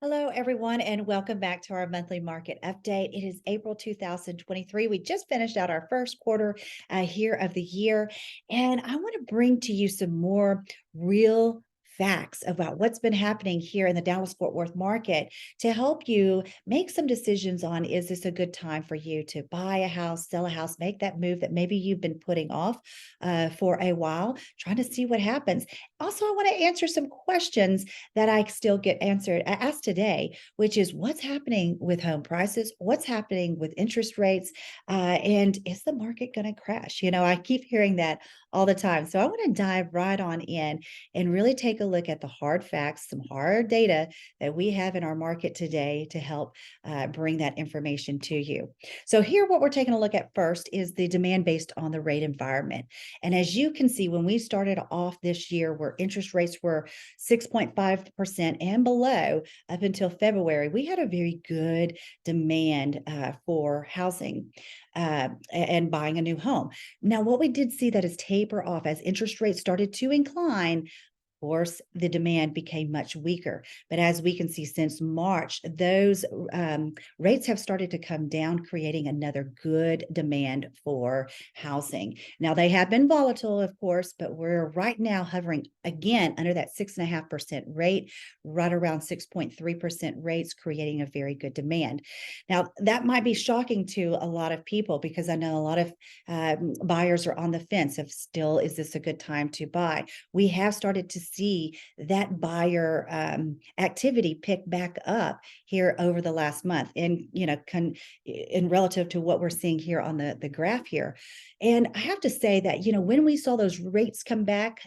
Hello, everyone, and welcome back to our monthly market update. It is April 2023. We just finished out our first quarter here of the year, and I want to bring to you some more real facts about what's been happening here in the Dallas Fort Worth market to help you make some decisions on, is this a good time for you to buy a house, sell a house, make that move that maybe you've been putting off for a while, trying to see what happens. Also, I want to answer some questions that I still get asked today, which is what's happening with home prices, what's happening with interest rates, and is the market going to crash? I keep hearing that all the time. So I want to dive right on in and really take a look at the hard facts, some hard data that we have in our market today to help bring that information to you. So here, what we're taking a look at first is the demand based on the rate environment. And as you can see, when we started off this year, where interest rates were 6.5% and below up until February, we had a very good demand for housing and buying a new home. Now, what we did see that is taper off as interest rates started to incline. Course, the demand became much weaker. But as we can see since March, those rates have started to come down, creating another good demand for housing. Now, they have been volatile, of course, but we're right now hovering again under that 6.5% rate, right around 6.3% rates, creating a very good demand. Now, that might be shocking to a lot of people because I know a lot of buyers are on the fence of still, is this a good time to buy? We have started to see that buyer activity pick back up here over the last month, and in relative to what we're seeing here on the graph here. And I have to say that when we saw those rates come back,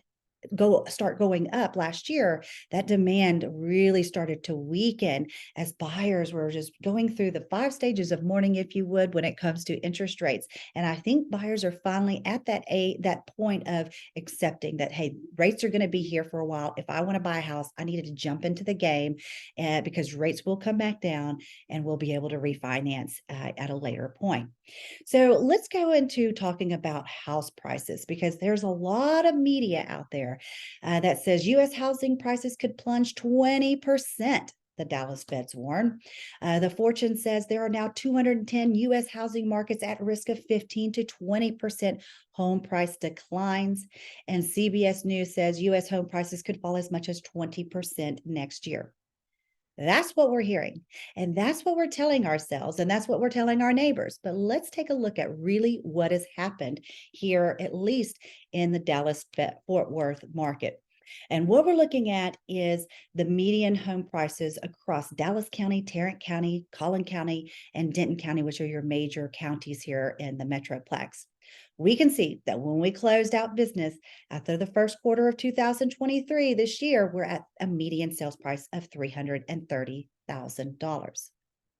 start going up last year, that demand really started to weaken as buyers were just going through the 5 stages of mourning, if you would, when it comes to interest rates. And I think buyers are finally at that point of accepting that, hey, rates are going to be here for a while. If I want to buy a house, I needed to jump into the game because rates will come back down and we'll be able to refinance at a later point. So let's go into talking about house prices, because there's a lot of media out there that says U.S. housing prices could plunge 20%. The Dallas Feds warn. The Fortune says there are now 210 U.S. housing markets at risk of 15 to 20% home price declines. And CBS News says U.S. home prices could fall as much as 20% next year. That's what we're hearing. And that's what we're telling ourselves. And that's what we're telling our neighbors. But let's take a look at really what has happened here, at least in the Dallas Fort Worth market. And what we're looking at is the median home prices across Dallas County, Tarrant County, Collin County, and Denton County, which are your major counties here in the Metroplex. We can see that when we closed out business after the first quarter of 2023 this year, we're at a median sales price of $330,000.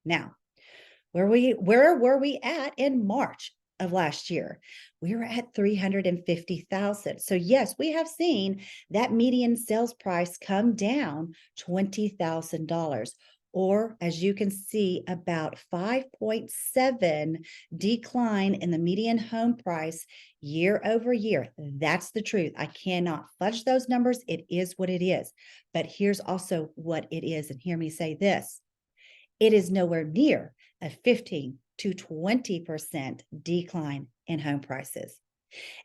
Now, where were we at in March of last year? We were at 350,000. So yes, we have seen that median sales price come down $20,000, or as you can see, about 5.7 decline in the median home price year over year. That's the truth. I cannot fudge those numbers. It is what it is. But here's also what it is. And hear me say this. It is nowhere near a 15 to 20% decline in home prices.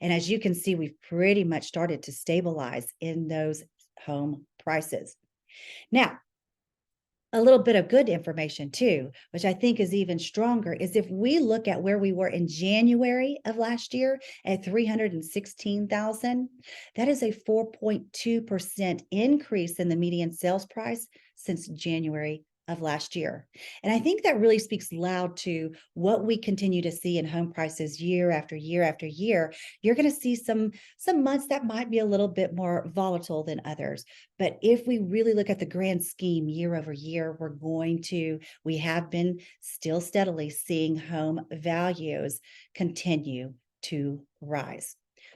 And as you can see, we've pretty much started to stabilize in those home prices. Now, a little bit of good information too, which I think is even stronger, is if we look at where we were in January of last year at 316,000, that is a 4.2% increase in the median sales price since January of last year. And I think that really speaks loud to what we continue to see in home prices year after year after year. You're going to see some months that might be a little bit more volatile than others. But if we really look at the grand scheme year over year, we have been still steadily seeing home values continue to rise.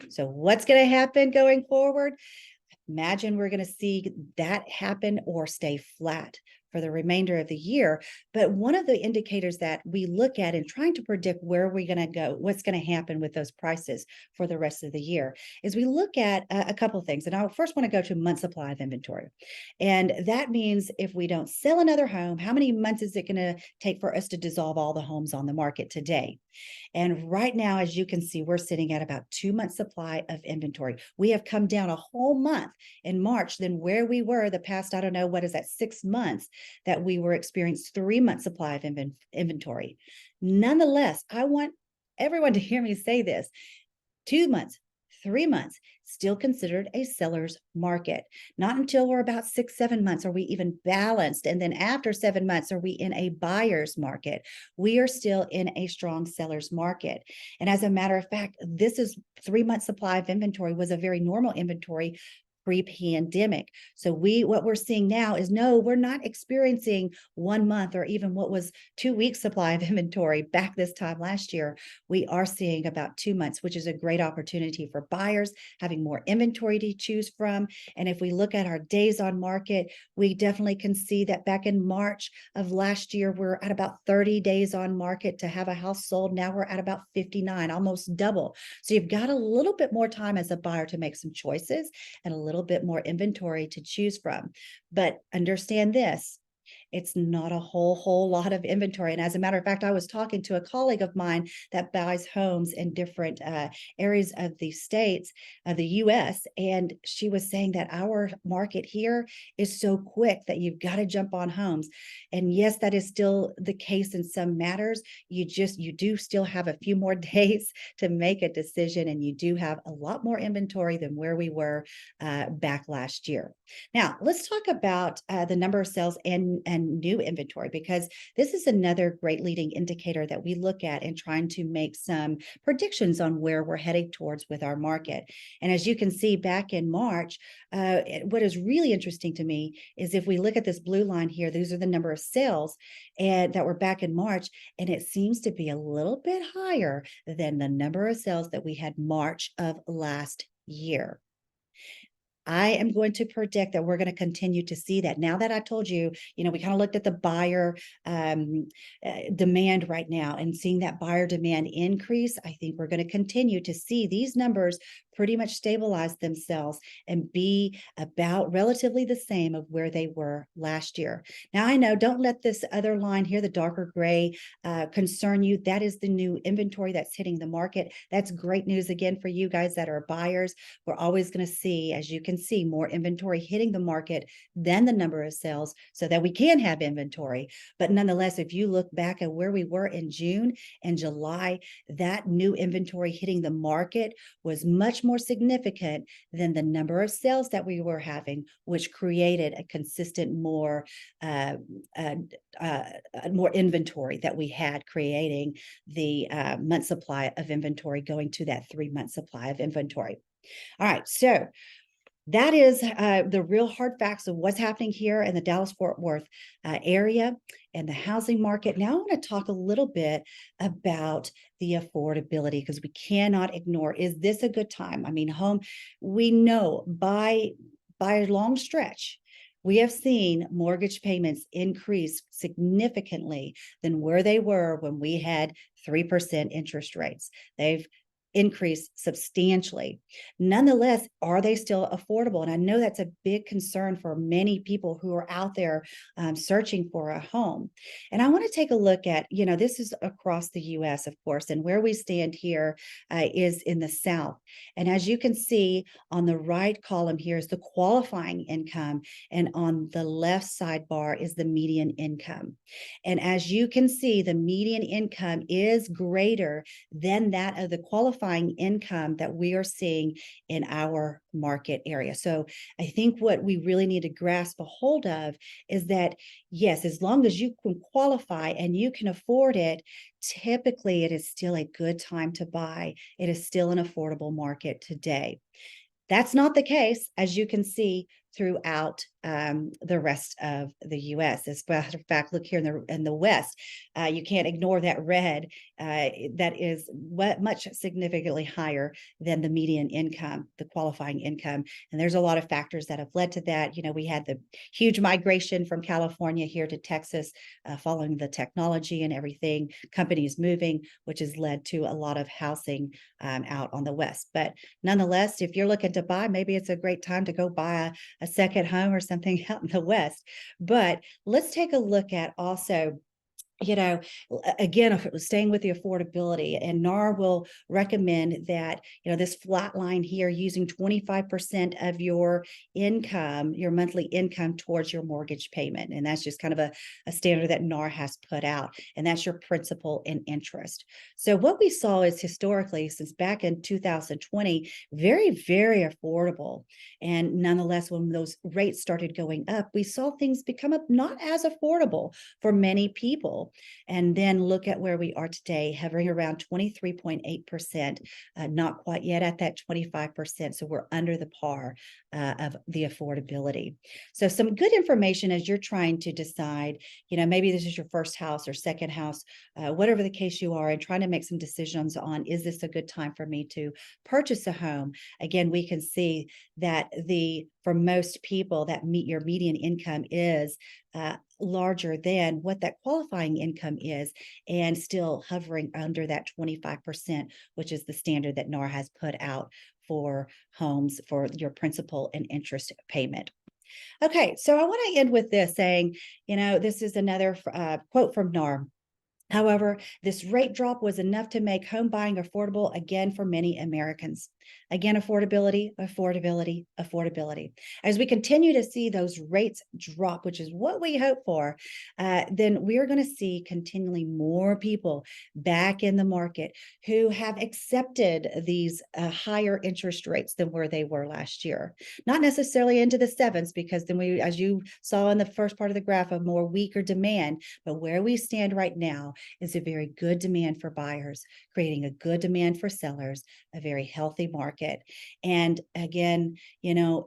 So what's going to happen going forward? Imagine we're going to see that happen or stay flat for the remainder of the year. But one of the indicators that we look at in trying to predict where we're going to go, what's going to happen with those prices for the rest of the year, is we look at a couple of things. And I first want to go to month supply of inventory. And that means if we don't sell another home, how many months is it going to take for us to dissolve all the homes on the market today? And right now, as you can see, we're sitting at about 2 months supply of inventory. We have come down a whole month in March than where we were the past, I don't know, what is that, 6 months that we were experiencing 3 months supply of inventory. Nonetheless, I want everyone to hear me say this: 2 months, 3 months, still considered a seller's market. Not until we're about 6, 7 months are we even balanced. And then after 7 months are we in a buyer's market. We are still in a strong seller's market. And as a matter of fact, this is 3 months supply of inventory was a very normal inventory pre-pandemic. So what we're seeing now is, no, we're not experiencing 1 month or even what was 2 weeks supply of inventory back this time last year. We are seeing about 2 months, which is a great opportunity for buyers having more inventory to choose from. And if we look at our days on market, we definitely can see that back in March of last year, we're at about 30 days on market to have a house sold. Now we're at about 59, almost double. So you've got a little bit more time as a buyer to make some choices and a little bit more inventory to choose from. But understand this: it's not a whole lot of inventory. And as a matter of fact, I was talking to a colleague of mine that buys homes in different areas of the states of the US. And she was saying that our market here is so quick that you've got to jump on homes. And yes, that is still the case in some matters. You do still have a few more days to make a decision. And you do have a lot more inventory than where we were back last year. Now, let's talk about the number of sales and new inventory, because this is another great leading indicator that we look at in trying to make some predictions on where we're heading towards with our market. And as you can see back in March, what is really interesting to me is if we look at this blue line here, these are the number of sales and that were back in March, and it seems to be a little bit higher than the number of sales that we had March of last year. I am going to predict that we're going to continue to see that. Now that I told you, we kind of looked at the buyer demand right now and seeing that buyer demand increase, I think we're going to continue to see these numbers pretty much stabilize themselves and be about relatively the same of where they were last year. Now, I know, don't let this other line here, the darker gray, concern you. That is the new inventory that's hitting the market. That's great news again for you guys that are buyers. We're always going to see, as you can see, more inventory hitting the market than the number of sales so that we can have inventory. But nonetheless, if you look back at where we were in June and July, that new inventory hitting the market was much more significant than the number of sales that we were having, which created a consistent more inventory that we had, creating the month supply of inventory going to that 3 month supply of inventory. All right, so that is the real hard facts of what's happening here in the Dallas-Fort Worth area and the housing market. Now I want to talk a little bit about the affordability, because we cannot ignore, is this a good time? I mean, we know by a long stretch, we have seen mortgage payments increase significantly than where they were when we had 3% interest rates. They've increase substantially. Nonetheless, are they still affordable? And I know that's a big concern for many people who are out there searching for a home. And I want to take a look at, this is across the US, of course, and where we stand here is in the South. And as you can see on the right column here is the qualifying income, and on the left sidebar is the median income. And as you can see, the median income is greater than that of the qualifying income that we are seeing in our market area. So I think what we really need to grasp a hold of is that, yes, as long as you can qualify and you can afford it, typically it is still a good time to buy. It is still an affordable market today. That's not the case. As you can see, throughout the rest of the U.S. As a matter of fact, look here in the West, you can't ignore that red. That is much significantly higher than the median income, the qualifying income. And there's a lot of factors that have led to that. We had the huge migration from California here to Texas, following the technology and everything, companies moving, which has led to a lot of housing out on the West. But nonetheless, if you're looking to buy, maybe it's a great time to go buy a second home or something out in the West. But let's take a look at also, again, if it was staying with the affordability, and NAR will recommend that, this flat line here, using 25% of your income, your monthly income, towards your mortgage payment. And that's just kind of a standard that NAR has put out. And that's your principal and interest. So what we saw is, historically, since back in 2020, very, very affordable. And nonetheless, when those rates started going up, we saw things become not as affordable for many people. And then look at where we are today, hovering around 23.8%, not quite yet at that 25%. So we're under the par of the affordability. So some good information as you're trying to decide, maybe this is your first house or second house, whatever the case you are, and trying to make some decisions on, is this a good time for me to purchase a home? Again, we can see that for most people, that your median income is larger than what that qualifying income is, and still hovering under that 25%, which is the standard that NAR has put out for homes for your principal and interest payment. Okay, so I want to end with this saying, this is another quote from NAR. However, this rate drop was enough to make home buying affordable again for many Americans. Again, affordability, affordability, affordability. As we continue to see those rates drop, which is what we hope for, then we are going to see continually more people back in the market who have accepted these higher interest rates than where they were last year. Not necessarily into the sevens, because then we, as you saw in the first part of the graph, a more weaker demand. But where we stand right now is a very good demand for buyers, creating a good demand for sellers, a very healthy market. And again,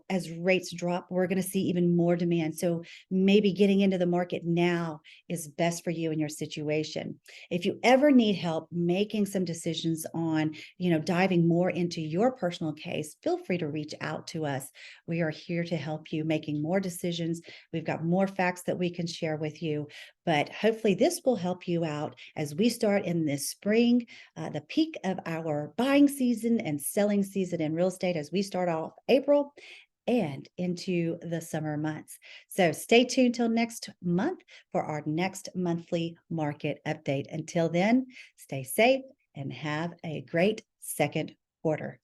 as rates drop, we're going to see even more demand. So maybe getting into the market now is best for you in your situation. If you ever need help making some decisions on, diving more into your personal case, feel free to reach out to us. We are here to help you making more decisions. We've got more facts that we can share with you, but hopefully this will help you out as we start in this spring, the peak of our buying season and selling season in real estate, as we start off April and into the summer months. So stay tuned till next month for our next monthly market update. Until then, stay safe and have a great second quarter.